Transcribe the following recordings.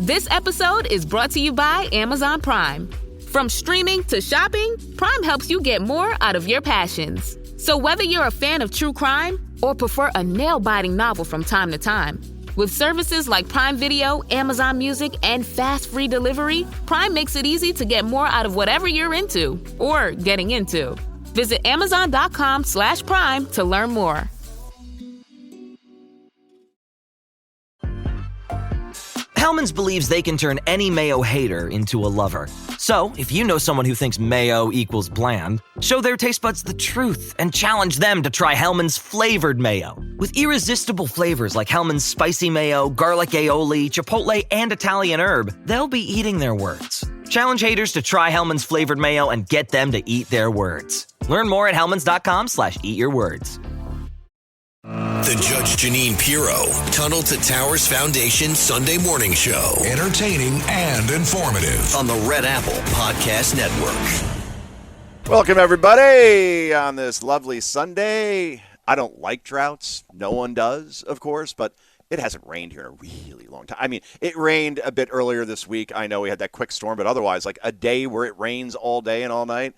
This episode is brought to you by Amazon Prime. From streaming to shopping, Prime helps you get more out of your passions. So whether you're a fan of true crime or prefer a nail-biting novel from time to time, with services like Prime Video, Amazon Music, and fast free delivery, Prime makes it easy to get more out of whatever you're into or getting into. Visit Amazon.com/Prime to learn more. Hellmann's believes they can turn any mayo hater into a lover. So, if you know someone who thinks mayo equals bland, show their taste buds the truth and challenge them to try Hellmann's flavored mayo. With irresistible flavors like Hellmann's spicy mayo, garlic aioli, chipotle, and Italian herb, they'll be eating their words. Challenge haters to try Hellmann's flavored mayo and get them to eat their words. Learn more at hellmanns.com/eatyourwords. The Judge Jeanine Pirro, Tunnel to Towers Foundation Sunday Morning Show. Entertaining and informative on the Red Apple Podcast Network. Welcome, everybody, on this lovely Sunday. I don't like droughts. No one does, of course, but it hasn't rained here in a really long time. I mean, it rained a bit earlier this week. I know we had that quick storm, but otherwise, like a day where it rains all day and all night,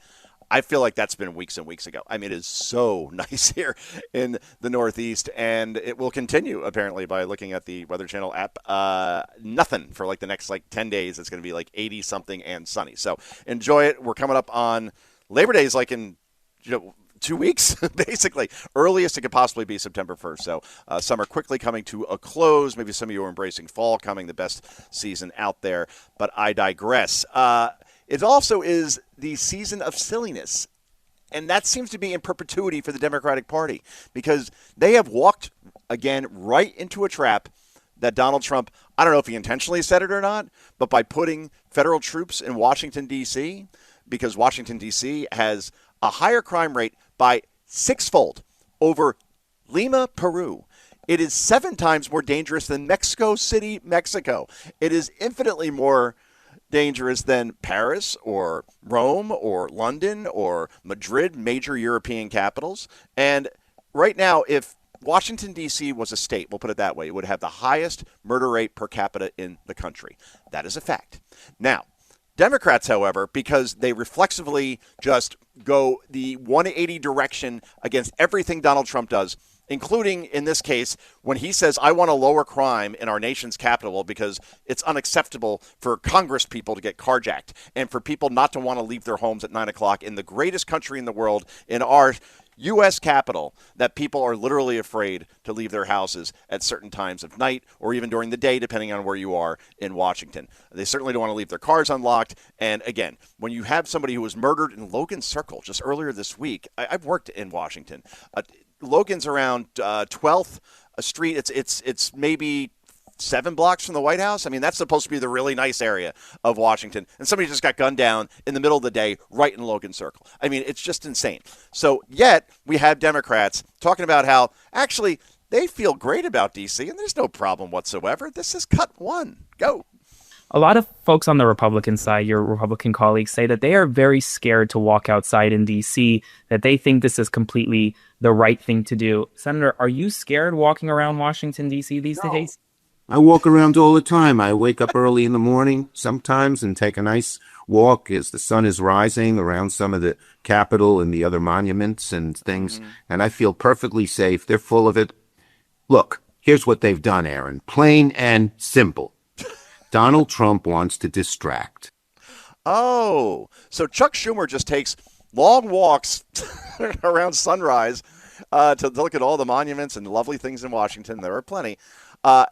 I feel like that's been weeks and weeks ago. I mean, it is so nice here in the Northeast, and it will continue, apparently, by looking at the Weather Channel app. Nothing for like the next 10 days. It's going to be like 80-something and sunny. So enjoy it. We're coming up on Labor Day is like in 2 weeks, basically. Earliest it could possibly be September 1st. So summer quickly coming to a close. Maybe some of you are embracing fall coming, the best season out there. But I digress. It also is the season of silliness, and that seems to be in perpetuity for the Democratic Party because they have walked, again, right into a trap that Donald Trump, I don't know if he intentionally said it or not, but by putting federal troops in Washington, D.C., because Washington, D.C. has a higher crime rate by sixfold over Lima, Peru. It is 7 times more dangerous than Mexico City, Mexico. It is infinitely more dangerous than Paris or Rome or London or Madrid, major European capitals. And right now, if Washington, D.C. was a state, we'll put it that way, it would have the highest murder rate per capita in the country. That is a fact. Now, Democrats, however, because they reflexively just go the 180 direction against everything Donald Trump does, including, in this case, when he says, I want to lower crime in our nation's capital because it's unacceptable for Congress people to get carjacked and for people not to want to leave their homes at 9 o'clock in the greatest country in the world, in our U.S. capital, that people are literally afraid to leave their houses at certain times of night or even during the day, depending on where you are in Washington. They certainly don't want to leave their cars unlocked. And again, when you have somebody who was murdered in Logan Circle just earlier this week, I've worked in Washington. Logan's around 12th Street. It's maybe 7 blocks from the White House. I mean, that's supposed to be the really nice area of Washington. And somebody just got gunned down in the middle of the day right in Logan Circle. I mean, it's just insane. So yet we have Democrats talking about how actually they feel great about D.C. and there's no problem whatsoever. This is cut one. Go. A lot of folks on the Republican side, your Republican colleagues, say that they are very scared to walk outside in D.C., that they think this is completely the right thing to do. Senator, are you scared walking around Washington, D.C. these days? I walk around all the time. I wake up early in the morning sometimes and take a nice walk as the sun is rising around some of the Capitol and the other monuments and things, and I feel perfectly safe. They're full of it. Look, here's what they've done, Aaron. Plain and simple. Donald Trump wants to distract. Oh, so Chuck Schumer just takes long walks around sunrise to look at all the monuments and lovely things in Washington. There are plenty.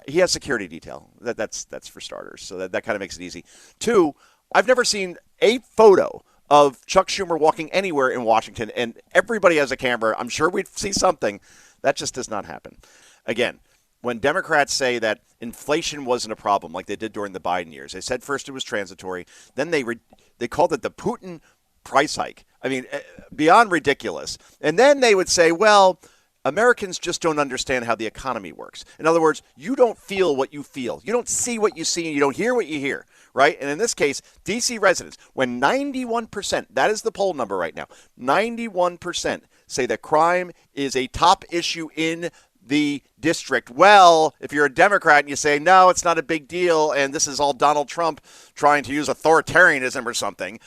He has security detail. That's for starters. So that kind of makes it easy. 2, I've never seen a photo of Chuck Schumer walking anywhere in Washington, and everybody has a camera. I'm sure we'd see something. That just does not happen. Again, when Democrats say that inflation wasn't a problem like they did during the Biden years, they said first it was transitory. Then they called it the Putin price hike. I mean, beyond ridiculous. And then they would say, well, Americans just don't understand how the economy works. In other words, you don't feel what you feel. You don't see what you see, and you don't hear what you hear, right? And in this case, D.C. residents, when 91%, that is the poll number right now, 91% say that crime is a top issue in the district. Well, if you're a Democrat and you say, no, it's not a big deal, and this is all Donald Trump trying to use authoritarianism or something,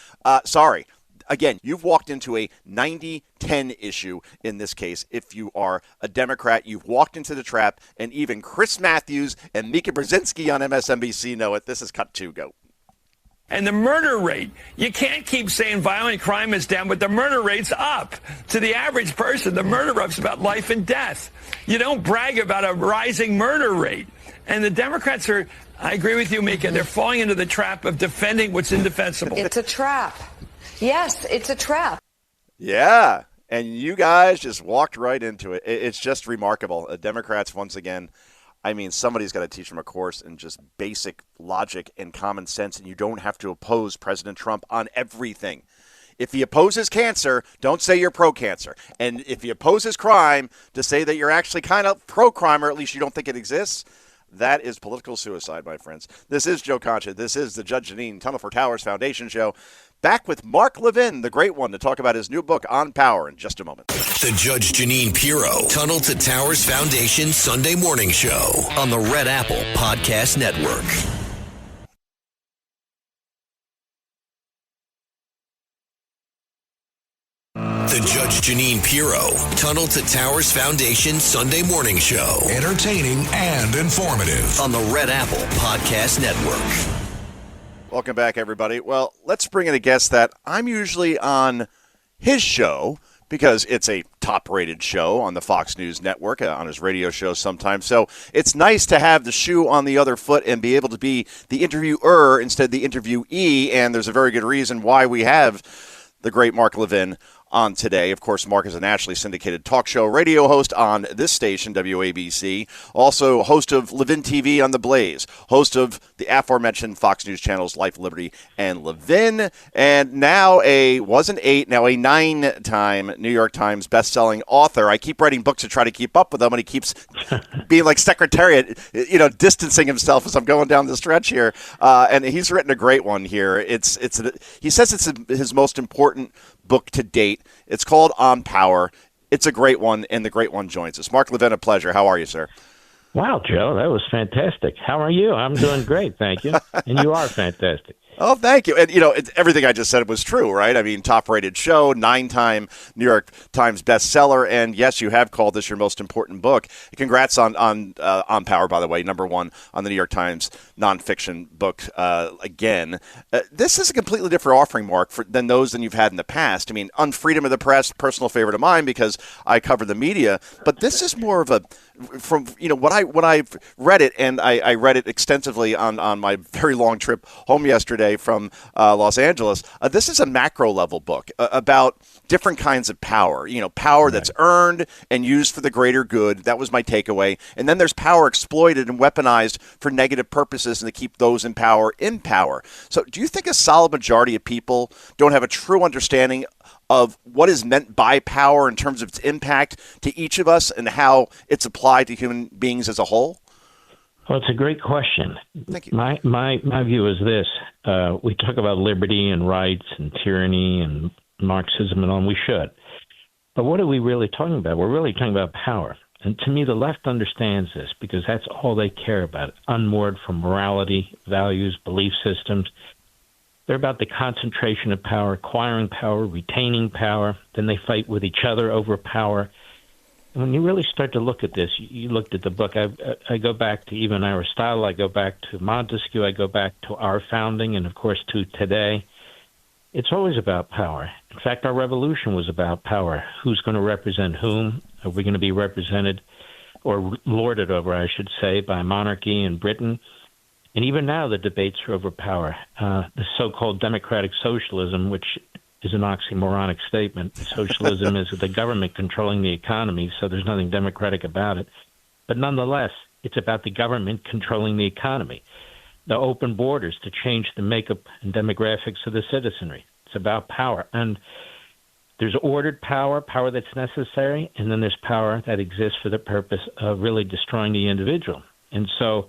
sorry. Again, you've walked into a 90-10 issue in this case. If you are a Democrat, you've walked into the trap, and even Chris Matthews and Mika Brzezinski on MSNBC know it. This is Cut 2. Go. And the murder rate, you can't keep saying violent crime is down, but the murder rate's up. To the average person, the murder rate's about life and death. You don't brag about a rising murder rate. And the Democrats are, I agree with you, Mika, they're falling into the trap of defending what's indefensible. It's a trap. Yes, it's a trap. Yeah, and you guys just walked right into it. It's just remarkable. Democrats, once again, I mean, somebody's got to teach them a course in just basic logic and common sense, and you don't have to oppose President Trump on everything. If he opposes cancer, don't say you're pro-cancer. And if he opposes crime, to say that you're actually kind of pro-crime, or at least you don't think it exists, that is political suicide, my friends. This is Joe Concha. This is the Judge Jeanine Tunnel for Towers Foundation show. Back with Mark Levin, the great one, to talk about his new book, On Power, in just a moment. The Judge Jeanine Pirro Tunnel to Towers Foundation Sunday morning show on the Red Apple Podcast Network. The Judge Jeanine Pirro Tunnel to Towers Foundation Sunday morning show. Entertaining and informative on the Red Apple Podcast Network. Welcome back, everybody. Well, let's bring in a guest that I'm usually on his show because it's a top-rated show on the Fox News Network, on his radio show sometimes. So it's nice to have the shoe on the other foot and be able to be the interviewer instead of the interviewee, and there's a very good reason why we have the great Mark Levin on today. Of course, Mark is a nationally syndicated talk show radio host on this station, WABC. Also, host of Levin TV on The Blaze. Host of the aforementioned Fox News channels Life, Liberty, and Levin. And now a 9-time New York Times best-selling author. I keep writing books to try to keep up with him, and he keeps being like secretariat, distancing himself as I'm going down the stretch here. And he's written a great one here. He says it's his most important book to date. It's called On Power. It's a great one, and the great one joins us. Mark Levin, a pleasure. How are you, sir? Wow, Joe, that was fantastic. How are you? I'm doing great, thank you. And you are fantastic. Oh, thank you. And, everything I just said was true, right? I mean, top-rated show, 9-time New York Times bestseller, and yes, you have called this your most important book. Congrats on Power, by the way, #1 on the New York Times nonfiction book again. This is a completely different offering, Mark, than you've had in the past. I mean, on freedom of the press, personal favorite of mine because I cover the media, but this is more of from what I've read it, and I read it extensively on my very long trip home yesterday from Los Angeles. This is a macro level book about different kinds of power. Power that's earned and used for the greater good. That was my takeaway. And then there's power exploited and weaponized for negative purposes and to keep those in power in power. So do you think a solid majority of people don't have a true understanding of what is meant by power in terms of its impact to each of us and how it's applied to human beings as a whole? Well, it's a great question. Thank you. My view is this. We talk about liberty and rights and tyranny and Marxism and all, and we should. But what are we really talking about? We're really talking about power. And to me, the left understands this because that's all they care about, unmoored from morality, values, belief systems. They're about the concentration of power, acquiring power, retaining power. Then they fight with each other over power. And when you really start to look at this, you looked at the book. I go back to even Aristotle. I go back to Montesquieu. I go back to our founding and, of course, to today. It's always about power. In fact, our revolution was about power. Who's going to represent whom? Are we going to be represented or lorded over, I should say, by monarchy in Britain? And even now, the debates are over power. The so-called democratic socialism, which is an oxymoronic statement. Socialism is the government controlling the economy, so there's nothing democratic about it. But nonetheless, it's about the government controlling the economy. The open borders to change the makeup and demographics of the citizenry. It's about power. And there's ordered power, power that's necessary, and then there's power that exists for the purpose of really destroying the individual. And so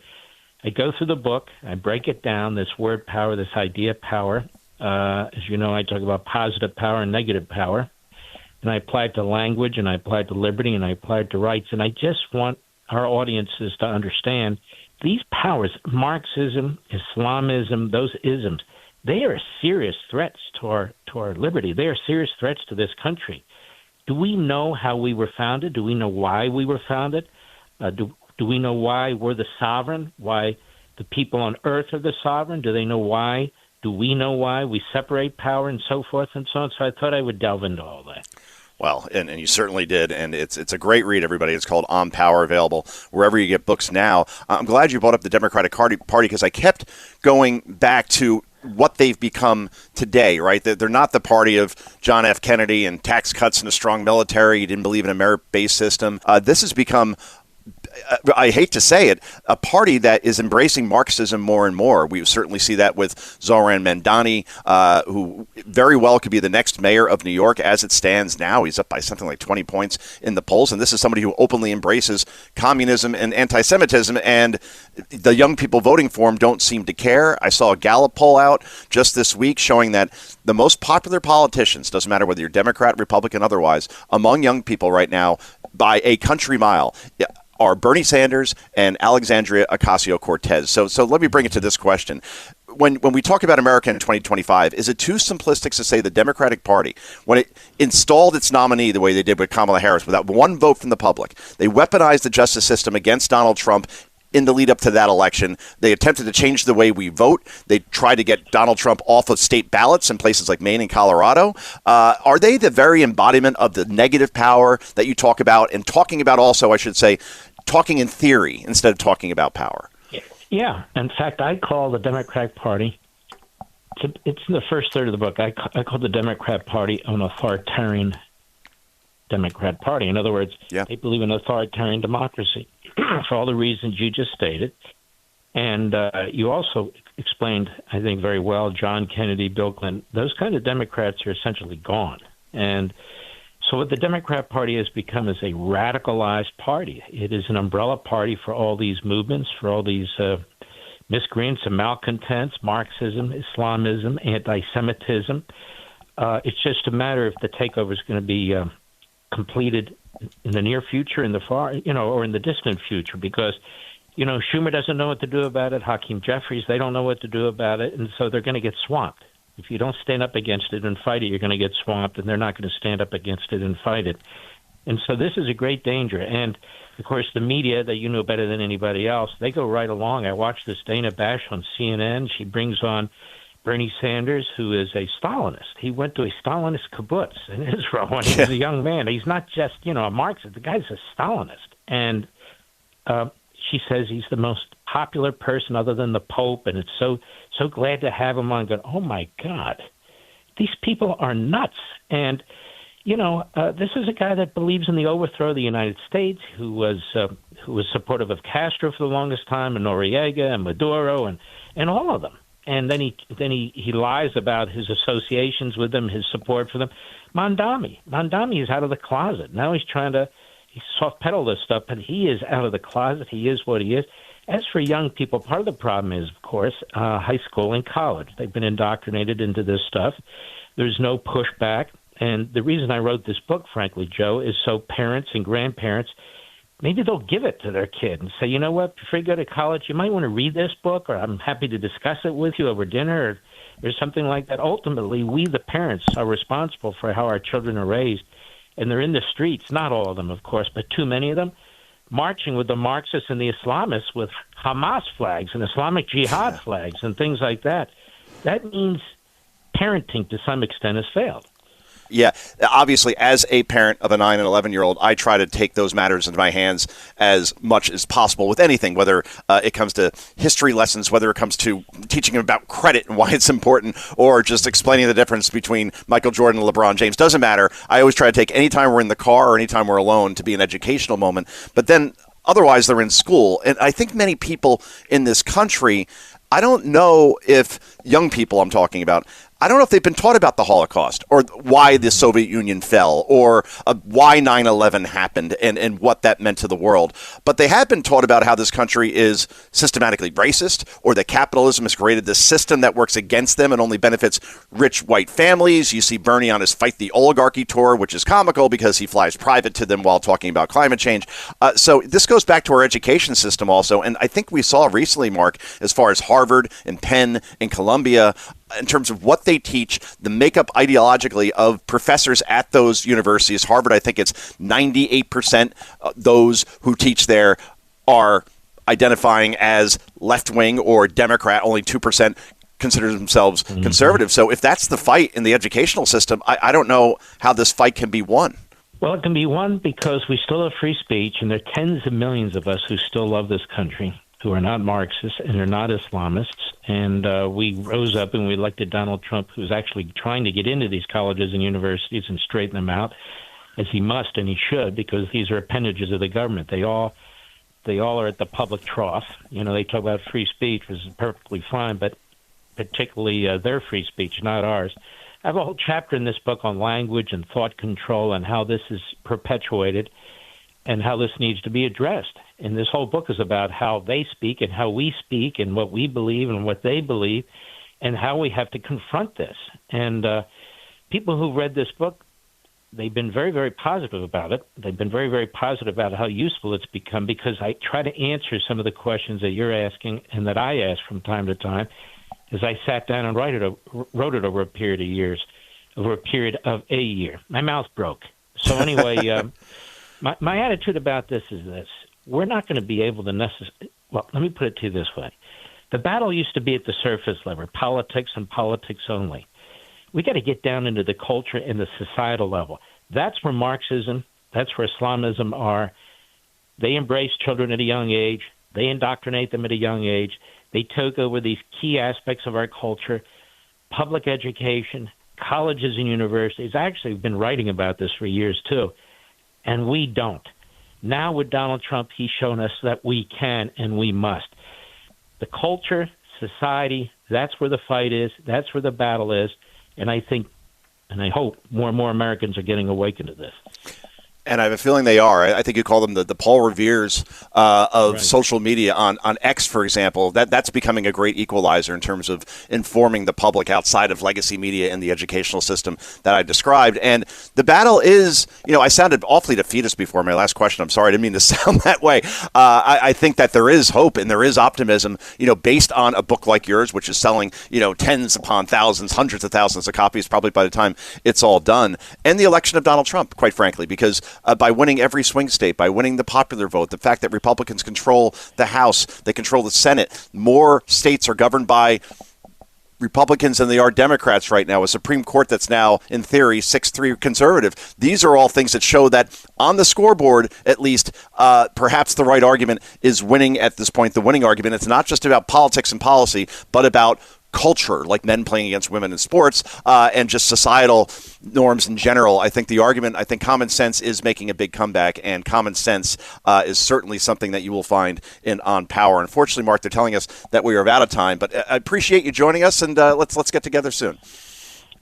I go through the book, I break it down, this word power, this idea of power. As you know, I talk about positive power and negative power. and I apply it to language, and I apply it to liberty, and I apply it to rights. And I just want our audiences to understand these powers, Marxism, Islamism, those isms, they are serious threats to our liberty. They are serious threats to this country. Do we know how we were founded? Do we know why we were founded? Do we know why we're the sovereign? Why the people on earth are the sovereign? Do they know why? Do we know why we separate power and so forth and so on? So I thought I would delve into all that. Well, and you certainly did, and it's a great read, everybody. It's called On Power, available wherever you get books now. I'm glad you brought up the Democratic Party because I kept going back to what they've become today, right? They're not the party of John F. Kennedy and tax cuts and a strong military. You didn't believe in a merit-based system. This has become, I hate to say it, a party that is embracing Marxism more and more. We certainly see that with Zohran Mamdani, who very well could be the next mayor of New York as it stands now. He's up by something like 20 points in the polls, and this is somebody who openly embraces communism and anti-Semitism, and the young people voting for him don't seem to care. I saw a Gallup poll out just this week showing that the most popular politicians, doesn't matter whether you're Democrat, Republican, otherwise, among young people right now, by a country mile, are Bernie Sanders and Alexandria Ocasio-Cortez. So let me bring it to this question. When we talk about America in 2025, is it too simplistic to say the Democratic Party, when it installed its nominee the way they did with Kamala Harris, without one vote from the public, they weaponized the justice system against Donald Trump in the lead up to that election? They attempted to change the way we vote. They tried to get Donald Trump off of state ballots in places like Maine and Colorado. Are they the very embodiment of the negative power that you talk about, and talking about also, I should say, talking in theory instead of talking about power? Yeah. In fact, I call the Democratic Party, it's in the first third of the book, I call the Democrat Party an authoritarian Democrat Party. In other words, they believe in authoritarian democracy for all the reasons you just stated. And you also explained, I think, very well, John Kennedy, Bill Clinton, those kind of Democrats are essentially gone. And so what the Democrat Party has become is a radicalized party. It is an umbrella party for all these movements, for all these miscreants and malcontents, Marxism, Islamism, anti-Semitism. It's just a matter if the takeover is going to be completed in the near future, in the far, or in the distant future, because, Schumer doesn't know what to do about it. Hakeem Jeffries, they don't know what to do about it. And so they're going to get swamped. If you don't stand up against it and fight it, you're going to get swamped, and they're not going to stand up against it and fight it. And so this is a great danger. And, of course, the media that you know better than anybody else, they go right along. I watched this Dana Bash on CNN. She brings on Bernie Sanders, who is a Stalinist. He went to a Stalinist kibbutz in Israel when he was a young man. He's not just, a Marxist. The guy's a Stalinist. And she says he's the most popular person other than the Pope, and it's so glad to have him on. Going, oh my God, these people are nuts. And this is a guy that believes in the overthrow of the United States, who was supportive of Castro for the longest time, and Noriega and Maduro, and all of them. And then he lies about his associations with them, his support for them. Mamdani is out of the closet now. He's trying to soft pedal this stuff, but he is out of the closet. He is what he is. As for young people, part of the problem is, of course, high school and college. They've been indoctrinated into this stuff. There's no pushback. And the reason I wrote this book, frankly, Joe, is so parents and grandparents, maybe they'll give it to their kid and say, you know what, before you go to college, you might want to read this book, or I'm happy to discuss it with you over dinner, or something like that. Ultimately, we, the parents, are responsible for how our children are raised. And they're in the streets, not all of them, of course, but too many of them, marching with the Marxists and the Islamists with Hamas flags and Islamic Jihad flags and things like that. That means parenting, to some extent, has failed. Yeah, obviously, as a parent of a 9 and 11-year-old, I try to take those matters into my hands as much as possible with anything, whether it comes to history lessons, whether it comes to teaching them about credit and why it's important, or just explaining the difference between Michael Jordan and LeBron James. Doesn't matter. I always try to take any time we're in the car or any time we're alone to be an educational moment. But then otherwise, they're in school. And I think many people in this country, I don't know if young people I'm talking about, I don't know if they've been taught about the Holocaust or why the Soviet Union fell or why 9/11 happened and what that meant to the world. But they have been taught about how this country is systematically racist or that capitalism has created this system that works against them and only benefits rich white families. You see Bernie on his Fight the Oligarchy tour, which is comical because he flies private to them while talking about climate change. So this goes back to our education system also. And I think we saw recently, Mark, as far as Harvard and Penn and Columbia, in terms of what they teach, the makeup ideologically of professors at those universities. Harvard, I think it's 98% those who teach there are identifying as left-wing or Democrat. Only 2% consider themselves conservative. So if that's the fight in the educational system, I don't know how this fight can be won. Well, it can be won because we still have free speech, and there are tens of millions of us who still love this country, who are not Marxists and are not Islamists. And we rose up and we elected Donald Trump, who's actually trying to get into these colleges and universities and straighten them out, as he must and he should, because these are appendages of the government. They all are at the public trough. You know, they talk about free speech, which is perfectly fine, but particularly their free speech, not ours. I have a whole chapter in this book on language and thought control and how this is perpetuated and how this needs to be addressed. And this whole book is about how they speak and how we speak and what we believe and what they believe and how we have to confront this. And people who read this book, they've been very, very positive about it. They've been very, very positive about how useful it's become because I try to answer some of the questions that you're asking and that I ask from time to time as I sat down and wrote it over a period of years, over a period of a year. My mouth broke. So anyway, my attitude about this is this. We're not going to be able to well, let me put it to you this way. The battle used to be at the surface level, politics and politics only. We got to get down into the culture and the societal level. That's where Marxism, that's where Islamism are. They embrace children at a young age. They indoctrinate them at a young age. They took over these key aspects of our culture, public education, colleges and universities. I actually have been writing about this for years too, and we don't. Now with Donald Trump, he's shown us that we can and we must. The culture, society, that's where the fight is. That's where the battle is. And I think, and I hope, more and more Americans are getting awakened to this. And I have a feeling they are. I think you call them the Paul Revere's of Right. social media on X, for example. That's becoming a great equalizer in terms of informing the public outside of legacy media and the educational system that I described. And the battle is, I sounded awfully defeatist before my last question. I'm sorry, I didn't mean to sound that way. I think that there is hope and there is optimism, based on a book like yours, which is selling, tens upon thousands, hundreds of thousands of copies, probably by the time it's all done. And the election of Donald Trump, quite frankly, because by winning every swing state, by winning the popular vote, the fact that Republicans control the House, they control the Senate, more states are governed by Republicans than they are Democrats right now, a Supreme Court that's now, in theory, 6-3 conservative. These are all things that show that on the scoreboard, at least, perhaps the right argument is winning at this point, the winning argument. It's not just about politics and policy, but about culture, like men playing against women in sports, and just societal norms in general. I think common sense is making a big comeback, and common sense is certainly something that you will find in On Power. Unfortunately, Mark, they're telling us that we are out of time, but I appreciate you joining us, and let's get together soon.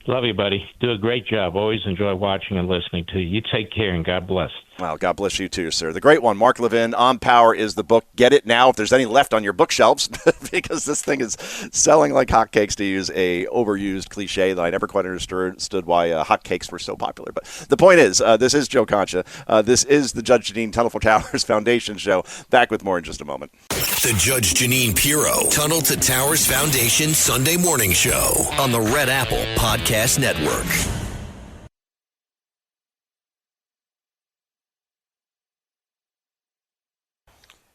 Love you, buddy. Do a great job. Always enjoy watching and listening to you. You take care, and God bless. Wow, God bless you too, sir. The great one, Mark Levin, On Power is the book. Get it now if there's any left on your bookshelves, because this thing is selling like hotcakes, to use a overused cliche that I never quite understood why hotcakes were so popular. But the point is, this is Joe Concha. This is the Judge Jeanine Tunnel to Towers Foundation show. Back with more in just a moment. The Judge Jeanine Pirro Tunnel to Towers Foundation Sunday morning show on the Red Apple Podcast Network.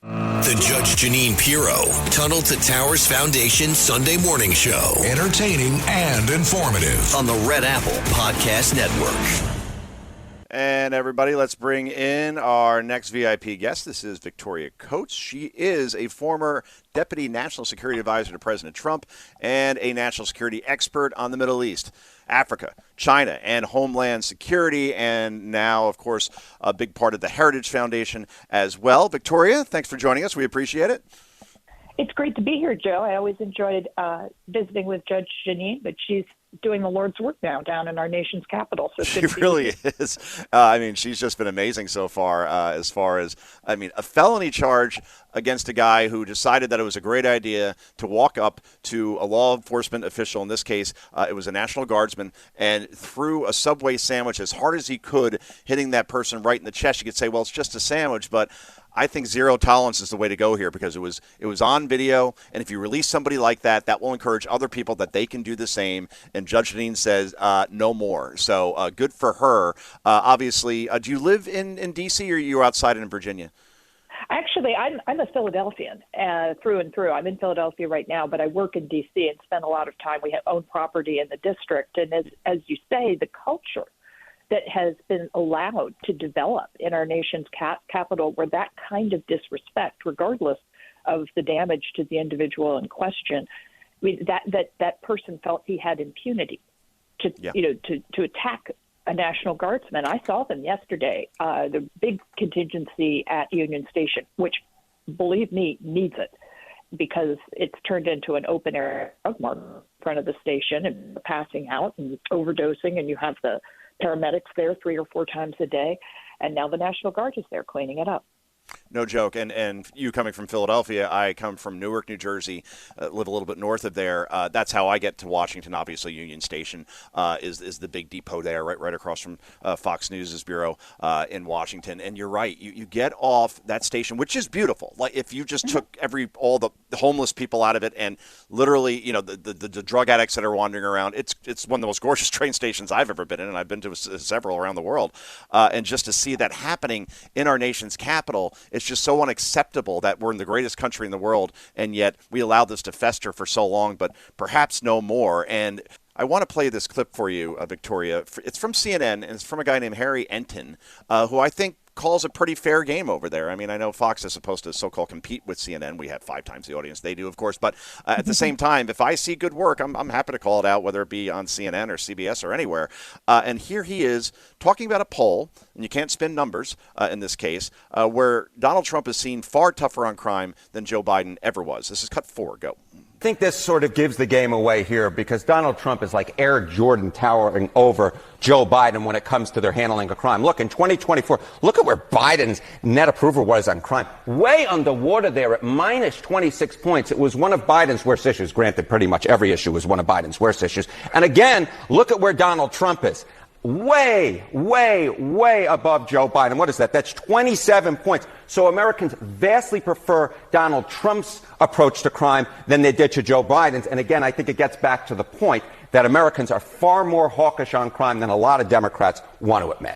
The Judge Jeanine Pirro Tunnel to Towers Foundation Sunday morning show. Entertaining and informative on the Red Apple Podcast Network. And everybody, let's bring in our next VIP guest. This is Victoria Coates. She is a former Deputy National Security Advisor to President Trump and a national security expert on the Middle East, Africa, China, and Homeland Security, and now, of course, a big part of the Heritage Foundation as well. Victoria, thanks for joining us. We appreciate it. It's great to be here, Joe. I always enjoyed visiting with Judge Jeanine, but she's doing the Lord's work now down in our nation's capital. So she really is. I mean, she's just been amazing so far. As a felony charge against a guy who decided that it was a great idea to walk up to a law enforcement official. In this case, it was a National Guardsman, and threw a Subway sandwich as hard as he could, hitting that person right in the chest. You could say, well, it's just a sandwich, but I think zero tolerance is the way to go here, because it was on video, and if you release somebody like that, that will encourage other people that they can do the same. And Judge Jeanine says no more. So good for her. Obviously, do you live in D.C. or are you outside in Virginia? Actually, I'm a Philadelphian through and through. I'm in Philadelphia right now, but I work in D.C. and spend a lot of time. We own property in the district, and as you say, the culture that has been allowed to develop in our nation's capital, where that kind of disrespect, regardless of the damage to the individual in question, I mean, that person felt he had impunity to attack a National Guardsman. I saw them yesterday, the big contingency at Union Station, which, believe me, needs it, because it's turned into an open air drug mart in front of the station, and passing out and overdosing, and you have the paramedics there 3 or 4 times a day, and now the National Guard is there cleaning it up. No joke. And you coming from Philadelphia, I come from Newark, New Jersey, live a little bit north of there. That's how I get to Washington. Obviously, Union Station is the big depot there, right across from Fox News' bureau in Washington. And you're right. You get off that station, which is beautiful. Like if you just took all the homeless people out of it, and literally, the drug addicts that are wandering around, it's one of the most gorgeous train stations I've ever been in, and I've been to several around the world. And just to see that happening in our nation's capital, it's just so unacceptable that we're in the greatest country in the world, and yet we allowed this to fester for so long, but perhaps no more. And I want to play this clip for you, Victoria. It's from CNN, and it's from a guy named Harry Enton, who I think calls a pretty fair game over there. I mean, I know Fox is supposed to so-called compete with CNN. We have 5 times the audience they do, of course. But at the same time, if I see good work, I'm happy to call it out, whether it be on CNN or CBS or anywhere. And here he is talking about a poll, and you can't spin numbers in this case, where Donald Trump is seen far tougher on crime than Joe Biden ever was. This is cut 4. Go. I think this sort of gives the game away here, because Donald Trump is like Air Jordan towering over Joe Biden when it comes to their handling of crime. Look, in 2024, look at where Biden's net approval was on crime. Way underwater there at minus 26 points. It was one of Biden's worst issues. Granted, pretty much every issue was one of Biden's worst issues. And again, look at where Donald Trump is. Way, way, way above Joe Biden. What is that? That's 27 points. So Americans vastly prefer Donald Trump's approach to crime than they did to Joe Biden's. And again, I think it gets back to the point that Americans are far more hawkish on crime than a lot of Democrats want to admit.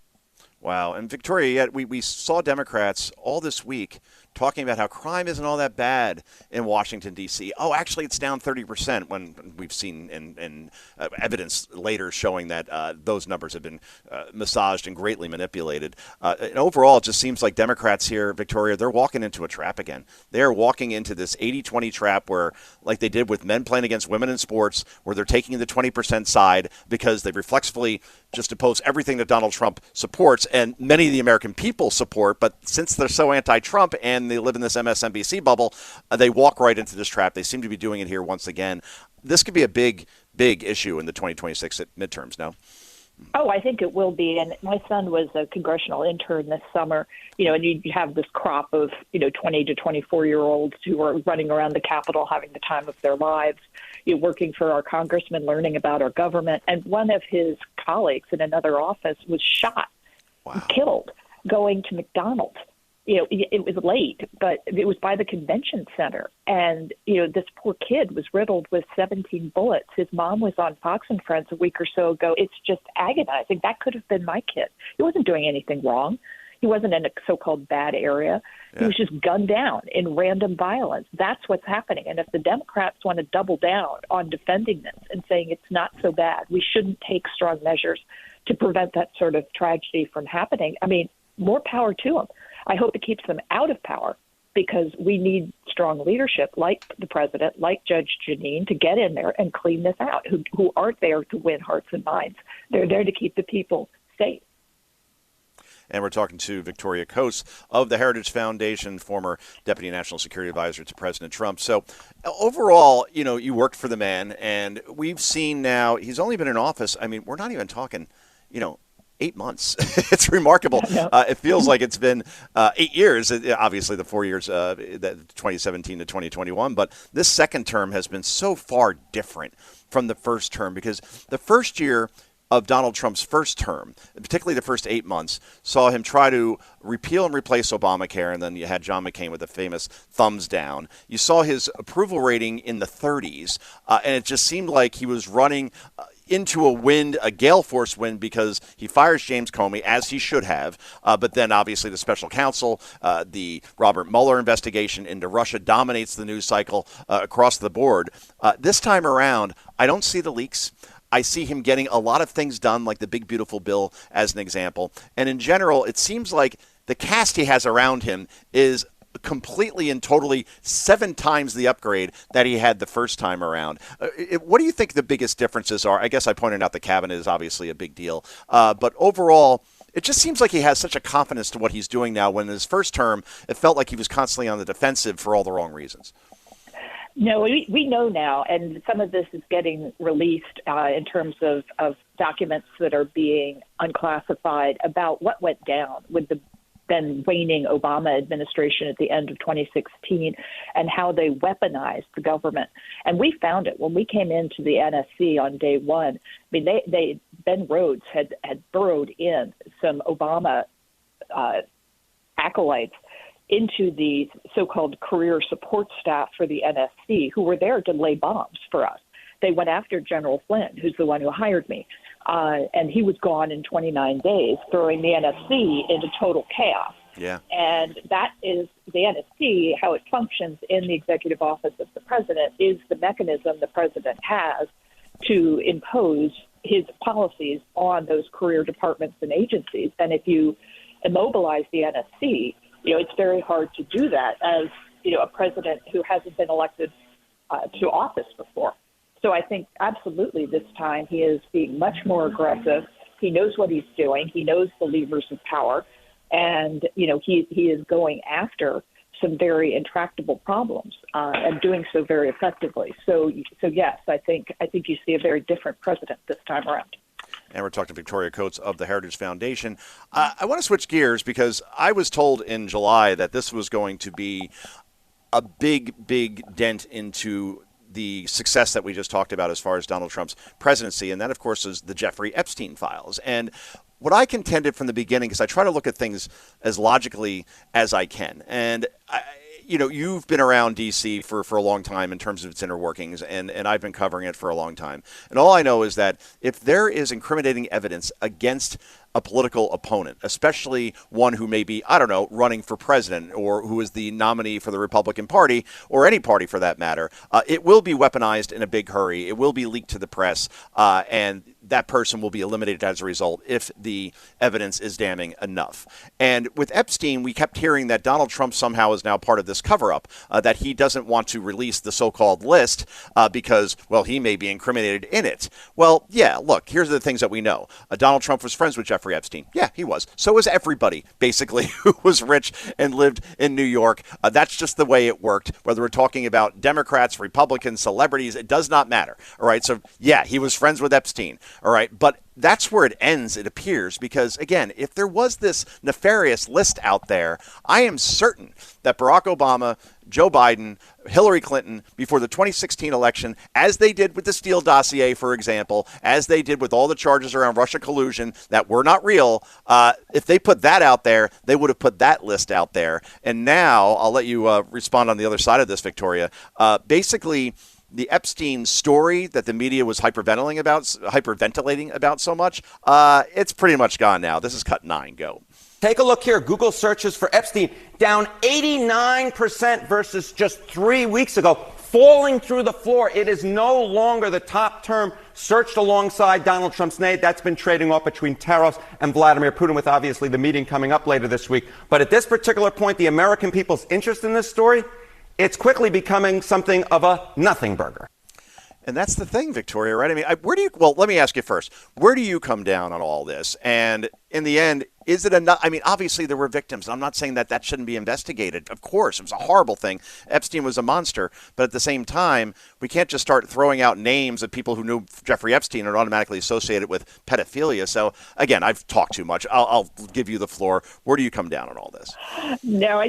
Wow. And Victoria, yet we saw Democrats all this week talking about how crime isn't all that bad in Washington, D.C. Oh, actually, it's down 30% when we've seen in evidence later showing that those numbers have been massaged and greatly manipulated. And overall, it just seems like Democrats here, Victoria, they're walking into a trap again. They're walking into this 80-20 trap where, like they did with men playing against women in sports, where they're taking the 20% side because they reflexively just oppose everything that Donald Trump supports and many of the American people support. But since they're so anti-Trump and they live in this MSNBC bubble, they walk right into this trap. They seem to be doing it here once again. This could be a big, big issue in the 2026 midterms, no? Oh, I think it will be. And my son was a congressional intern this summer, and you have this crop of, 20 to 24-year-olds who are running around the Capitol having the time of their lives, working for our congressman, learning about our government. And one of his colleagues in another office was shot, killed, going to McDonald's. It was late, but it was by the convention center. And, this poor kid was riddled with 17 bullets. His mom was on Fox and Friends a week or so ago. It's just agonizing. That could have been my kid. He wasn't doing anything wrong. He wasn't in a so-called bad area. Yeah. He was just gunned down in random violence. That's what's happening. And if the Democrats want to double down on defending this and saying it's not so bad, we shouldn't take strong measures to prevent that sort of tragedy from happening, I mean, more power to them. I hope it keeps them out of power, because we need strong leadership like the president, like Judge Jeanine, to get in there and clean this out, who aren't there to win hearts and minds. They're there to keep the people safe. And we're talking to Victoria Coates of the Heritage Foundation, former Deputy National Security Advisor to President Trump. So overall, you worked for the man, and we've seen now he's only been in office. I mean, we're not even talking, 8 months. It's remarkable. It feels like it's been 8 years, obviously the 4 years, 2017 to 2021. But this second term has been so far different from the first term, because the first year of Donald Trump's first term, particularly the first 8 months, saw him try to repeal and replace Obamacare, and then you had John McCain with the famous thumbs down. You saw his approval rating in the 30s, and it just seemed like he was running into a gale force wind, because he fires James Comey, as he should have. But then obviously the special counsel, the Robert Mueller investigation into Russia dominates the news cycle across the board. This time around, I don't see the leaks. I see him getting a lot of things done, like the big, beautiful bill, as an example. And in general, it seems like the cast he has around him is completely and totally 7 times the upgrade that he had the first time around. What do you think the biggest differences are? I guess I pointed out the cabinet is obviously a big deal. But overall, it just seems like he has such a confidence to what he's doing now, when in his first term, it felt like he was constantly on the defensive for all the wrong reasons. No, we know now, and some of this is getting released in terms of documents that are being unclassified about what went down with the then waning Obama administration at the end of 2016, and how they weaponized the government. And we found it when we came into the NSC on day one. I mean, Ben Rhodes had burrowed in some Obama acolytes into the so-called career support staff for the NSC, who were there to lay bombs for us. They went after General Flynn, who's the one who hired me, and he was gone in 29 days, throwing the NSC into total chaos. Yeah. And that is the NSC, how it functions in the executive office of the president, is the mechanism the president has to impose his policies on those career departments and agencies. And if you immobilize the NSC, it's very hard to do that as, a president who hasn't been elected to office before. So I think absolutely this time he is being much more aggressive. He knows what he's doing. He knows the levers of power. And, he is going after some very intractable problems and doing so very effectively. So yes, I think you see a very different president this time around. And we're talking to Victoria Coates of the Heritage Foundation. I want to switch gears, because I was told in July that this was going to be a big, big dent into the success that we just talked about as far as Donald Trump's presidency. And that, of course, is the Jeffrey Epstein files. And what I contended from the beginning, because I try to look at things as logically as I can. And you've been around D.C. for a long time in terms of its inner workings, and I've been covering it for a long time. And all I know is that if there is incriminating evidence against a political opponent, especially one who may be, running for president, or who is the nominee for the Republican Party, or any party for that matter, it will be weaponized in a big hurry. It will be leaked to the press, and that person will be eliminated as a result if the evidence is damning enough. And with Epstein, we kept hearing that Donald Trump somehow is now part of this cover-up, that he doesn't want to release the so-called list because, he may be incriminated in it. Well, yeah, look, here's the things that we know. Donald Trump was friends with Jeffrey Epstein. Yeah, he was. So was everybody, basically, who was rich and lived in New York. That's just the way it worked. Whether we're talking about Democrats, Republicans, celebrities, it does not matter. All right, so yeah, he was friends with Epstein. All right, but that's where it ends, it appears, because, again, if there was this nefarious list out there, I am certain that Barack Obama, Joe Biden, Hillary Clinton, before the 2016 election, as they did with the Steele dossier, for example, as they did with all the charges around Russia collusion that were not real, if they put that out there, they would have put that list out there. And now, I'll let you respond on the other side of this, Victoria. Basically, the Epstein story that the media was hyperventilating about so much, it's pretty much gone now. This is cut 9. Go. Take a look here. Google searches for Epstein down 89% versus just 3 weeks ago, falling through the floor. It is no longer the top term searched alongside Donald Trump's name. That's been trading off between tariffs and Vladimir Putin, with obviously the meeting coming up later this week. But at this particular point, the American people's interest in this story, it's quickly becoming something of a nothing burger. And that's the thing, Victoria, right? I mean, let me ask you first. Where do you come down on all this? And in the end, is it enough? I mean, obviously there were victims. I'm not saying that shouldn't be investigated. Of course, it was a horrible thing. Epstein was a monster. But at the same time, we can't just start throwing out names of people who knew Jeffrey Epstein and automatically associate it with pedophilia. So, again, I've talked too much. I'll give you the floor. Where do you come down on all this? No,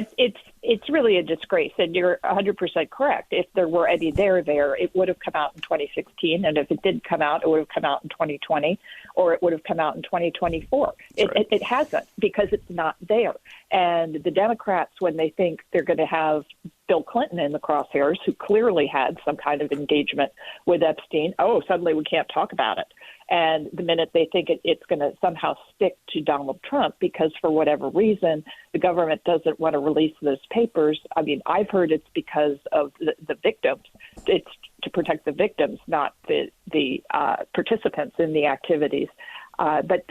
it's really a disgrace, and you're 100% correct. If there were any there, it would have come out in 2016, and if it did come out, it would have come out in 2020, or it would have come out in 2024. It hasn't, because it's not there. And the Democrats, when they think they're going to have Bill Clinton in the crosshairs, who clearly had some kind of engagement with Epstein, suddenly we can't talk about it. And the minute they think it's going to somehow stick to Donald Trump because for whatever reason the government doesn't want to release those papers, I mean, I've heard it's because of the victims. It's to protect the victims, not the participants in the activities. But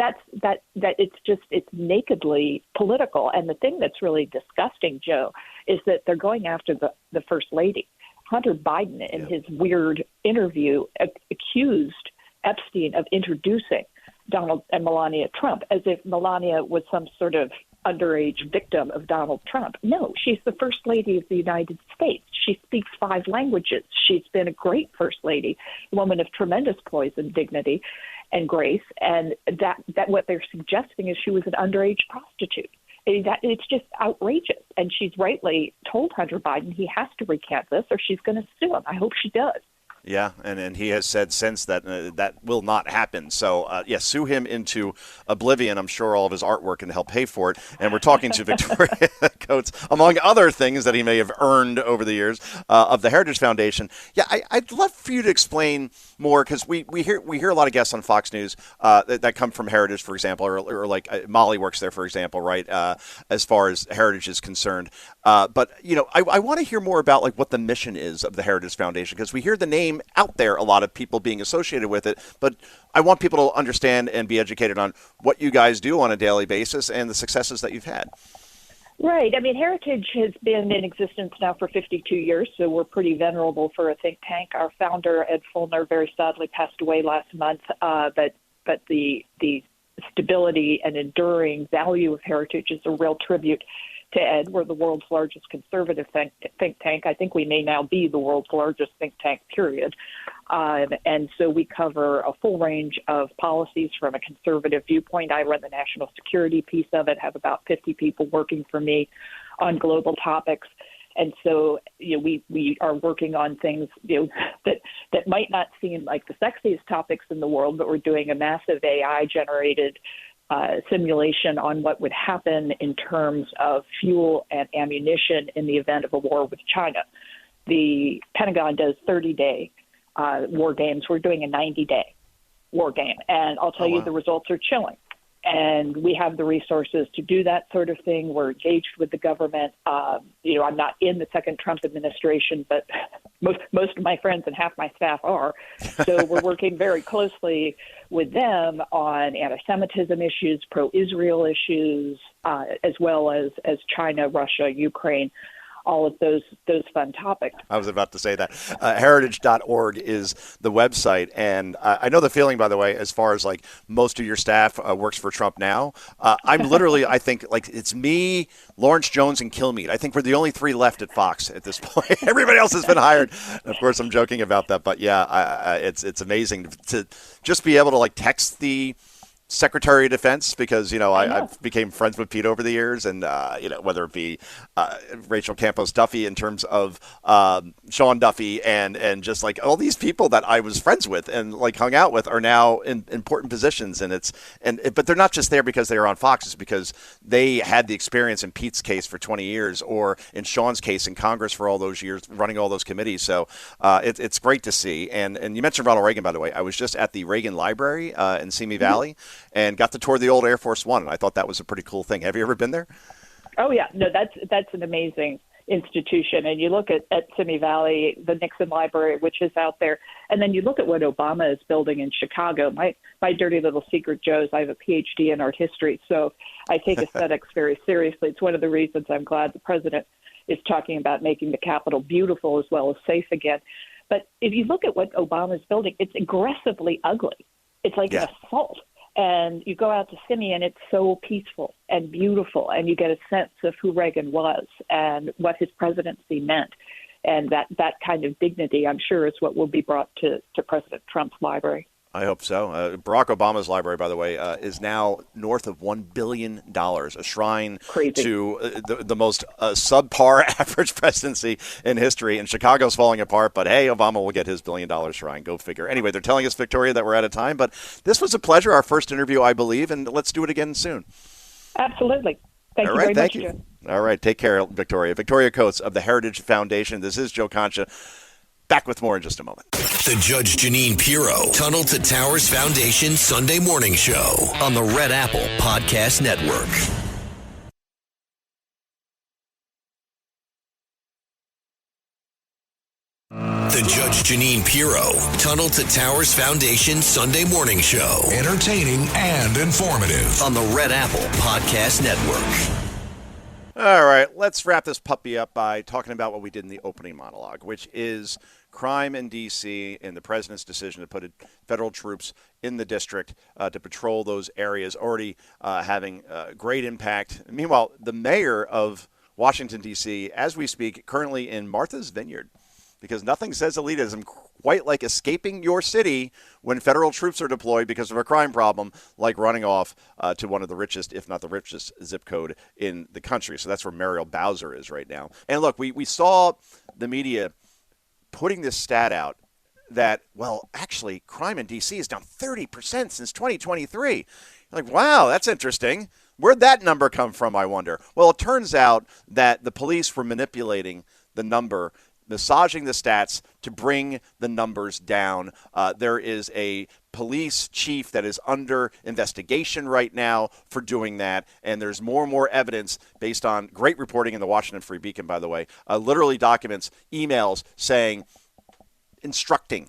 it's nakedly political. And the thing that's really disgusting, Joe, is that they're going after the First Lady. Hunter Biden, in his weird interview, accused Epstein of introducing Donald and Melania Trump, as if Melania was some sort of underage victim of Donald Trump. No, she's the First Lady of the United States. She speaks 5 languages. She's been a great First Lady, a woman of tremendous poise and dignity and grace. And that what they're suggesting is she was an underage prostitute. It's just outrageous. And she's rightly told Hunter Biden he has to recant this or she's going to sue him. I hope she does. Yeah, and he has said since that that will not happen. So, sue him into oblivion. I'm sure all of his artwork can help pay for it. And we're talking to Victoria Coates, among other things that he may have earned over the years, of the Heritage Foundation. Yeah, I'd love for you to explain more, because we hear a lot of guests on Fox News that come from Heritage, for example, or like Molly works there, for example, right, as far as Heritage is concerned. But, I want to hear more about like what the mission is of the Heritage Foundation, because we hear the name out there, a lot of people being associated with it, but I want people to understand and be educated on what you guys do on a daily basis and the successes that you've had. Right. I mean, Heritage has been in existence now for 52 years, so we're pretty venerable for a think tank. Our founder, Ed Fulner, very sadly passed away last month, but the stability and enduring value of Heritage is a real tribute to Ed. We're the world's largest conservative think tank. I think we may now be the world's largest think tank, period. And so we cover a full range of policies from a conservative viewpoint. I run the national security piece of it, have about 50 people working for me on global topics. And so, we are working on things, that might not seem like the sexiest topics in the world, but we're doing a massive AI-generated simulation on what would happen in terms of fuel and ammunition in the event of a war with China. The Pentagon does 30-day war games. We're doing a 90-day war game. And I'll tell you, the results are chilling. And we have the resources to do that sort of thing. We're engaged with the government. I'm not in the second Trump administration, but most of my friends and half my staff are. So we're working very closely with them on anti-Semitism issues, pro-Israel issues, as well as China, Russia, Ukraine, all of those fun topics. I was about to say that. Heritage.org is the website. And I know the feeling, by the way, as far as like most of your staff works for Trump now. I'm literally, I think, like it's me, Lawrence Jones, and Kilmeade. I think we're the only 3 left at Fox at this point. Everybody else has been hired. Of course, I'm joking about that. But yeah, it's amazing to just be able to like text the Secretary of Defense, because I became friends with Pete over the years, and whether it be Rachel Campos Duffy in terms of Sean Duffy and just like all these people that I was friends with and like hung out with are now in important positions, but they're not just there because they are on Fox. It's because they had the experience in Pete's case for 20 years, or in Sean's case in Congress for all those years, running all those committees. So it's great to see. And you mentioned Ronald Reagan, by the way. I was just at the Reagan Library in Simi Valley. And got to tour the old Air Force One, and I thought that was a pretty cool thing. Have you ever been there? Oh, yeah. No, that's an amazing institution. And you look at Simi Valley, the Nixon Library, which is out there, and then you look at what Obama is building in Chicago. My dirty little secret, Joe, is I have a PhD in art history, so I take aesthetics very seriously. It's one of the reasons I'm glad the president is talking about making the Capitol beautiful as well as safe again. But if you look at what Obama's building, it's aggressively ugly. It's like an assault. And you go out to Simi, and it's so peaceful and beautiful, and you get a sense of who Reagan was and what his presidency meant. And that kind of dignity, I'm sure, is what will be brought to President Trump's library. I hope so. Barack Obama's library, by the way, is now north of $1 billion, a shrine to the most subpar average presidency in history. And Chicago's falling apart, but hey, Obama will get his $1 billion shrine. Go figure. Anyway, they're telling us, Victoria, that we're out of time, but this was a pleasure, our first interview, I believe, and let's do it again soon. Absolutely. Thank you very much, Joe. All right, take care, Victoria. Victoria Coates of the Heritage Foundation. This is Joe Concha. Back with more in just a moment. The Judge Jeanine Pirro, Tunnel to Towers Foundation Sunday Morning Show on the Red Apple Podcast Network. The Judge Jeanine Pirro, Tunnel to Towers Foundation Sunday Morning Show. Entertaining and informative on the Red Apple Podcast Network. All right, let's wrap this puppy up by talking about what we did in the opening monologue, which is crime in D.C. and the president's decision to put federal troops in the district to patrol those areas, already having great impact. Meanwhile, the mayor of Washington, D.C., as we speak, currently in Martha's Vineyard, because nothing says elitism quite like escaping your city when federal troops are deployed because of a crime problem, like running off to one of the richest, if not the richest, zip code in the country. So that's where Muriel Bowser is right now. And look, we saw the media putting this stat out that, well, actually, crime in D.C. is down 30% since 2023. You're like, wow, that's interesting. Where'd that number come from, I wonder? Well, it turns out that the police were manipulating the number, massaging the stats to bring the numbers down. There is a police chief that is under investigation right now for doing that, and there's more and more evidence based on great reporting in the Washington Free Beacon, by the way, literally documents, emails saying, instructing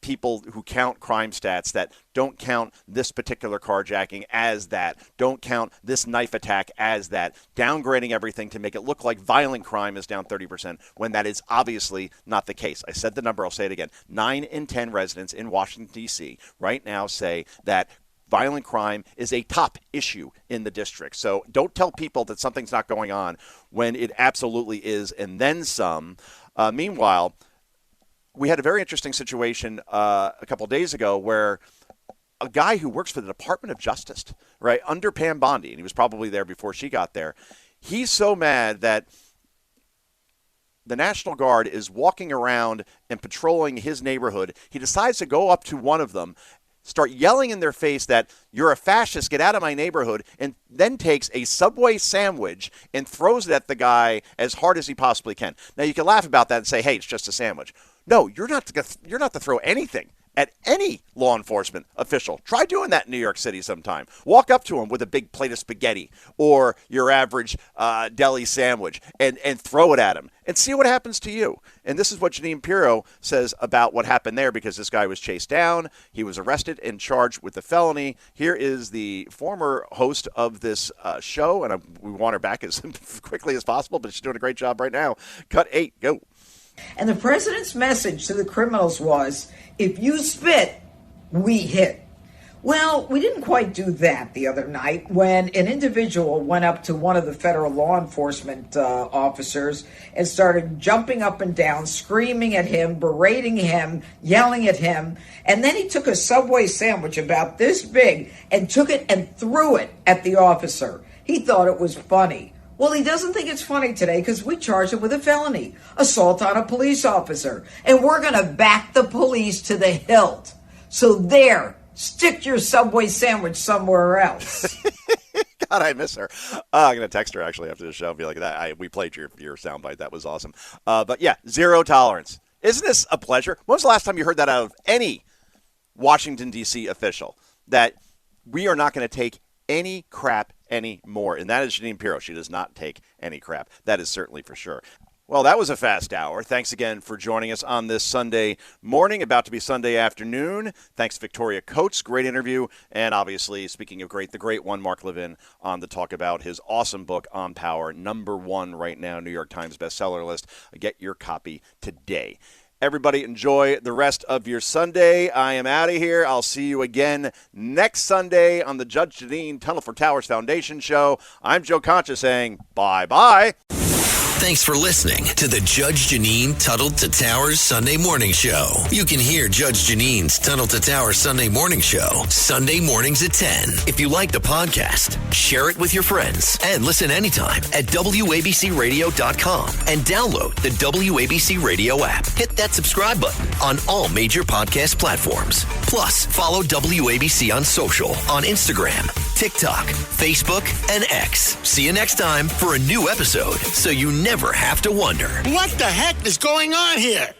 people who count crime stats that don't count this particular carjacking as that, don't count this knife attack as that, downgrading everything to make it look like violent crime is down 30% when that is obviously not the case. I said the number, I'll say it again. 9 in 10 residents in Washington, D.C. right now say that violent crime is a top issue in the district. So don't tell people that something's not going on when it absolutely is, and then some. Meanwhile, we had a very interesting situation a couple days ago where a guy who works for the Department of Justice, right, under Pam Bondi, and he was probably there before she got there, he's so mad that the National Guard is walking around and patrolling his neighborhood. He decides to go up to one of them, start yelling in their face that you're a fascist, get out of my neighborhood, and then takes a Subway sandwich and throws it at the guy as hard as he possibly can. Now, you can laugh about that and say, hey, it's just a sandwich. No, you're not to throw anything at any law enforcement official. Try doing that in New York City sometime. Walk up to him with a big plate of spaghetti or your average deli sandwich and throw it at him and see what happens to you. And this is what Jeanine Pirro says about what happened there, because this guy was chased down. He was arrested and charged with a felony. Here is the former host of this show, and we want her back as quickly as possible, but she's doing a great job right now. Cut 8, go. And the president's message to the criminals was, if you spit, we hit. Well, we didn't quite do that the other night when an individual went up to one of the federal law enforcement officers and started jumping up and down, screaming at him, berating him, yelling at him. And then he took a Subway sandwich about this big and took it and threw it at the officer. He thought it was funny. Well, he doesn't think it's funny today because we charged him with a felony, assault on a police officer. And we're going to back the police to the hilt. So there, stick your Subway sandwich somewhere else. God, I miss her. I'm going to text her actually after the show and be like, we played your soundbite. That was awesome. But yeah, zero tolerance. Isn't this a pleasure? When was the last time you heard that out of any Washington, D.C. official? That we are not going to take any crap anymore. And that is Jeanine Pirro. She does not take any crap. That is certainly for sure. Well, that was a fast hour. Thanks again for joining us on this Sunday morning, about to be Sunday afternoon. Thanks, Victoria Coates. Great interview. And obviously, speaking of great, the great one, Mark Levin, on to talk about his awesome book, On Power, #1 right now, New York Times bestseller list. Get your copy today. Everybody enjoy the rest of your Sunday. I am out of here. I'll see you again next Sunday on the Judge Jeanine Tunnel for Towers Foundation show. I'm Joe Concha saying bye-bye. Thanks for listening to the Judge Jeanine Tunnel to Towers Sunday Morning Show. You can hear Judge Janine's Tunnel to Towers Sunday Morning Show Sunday mornings at 10. If you like the podcast, share it with your friends and listen anytime at WABCRadio.com and download the WABC Radio app. Hit that subscribe button on all major podcast platforms. Plus, follow WABC on social on Instagram, TikTok, Facebook, and X. See you next time for a new episode so you never have to wonder. What the heck is going on here?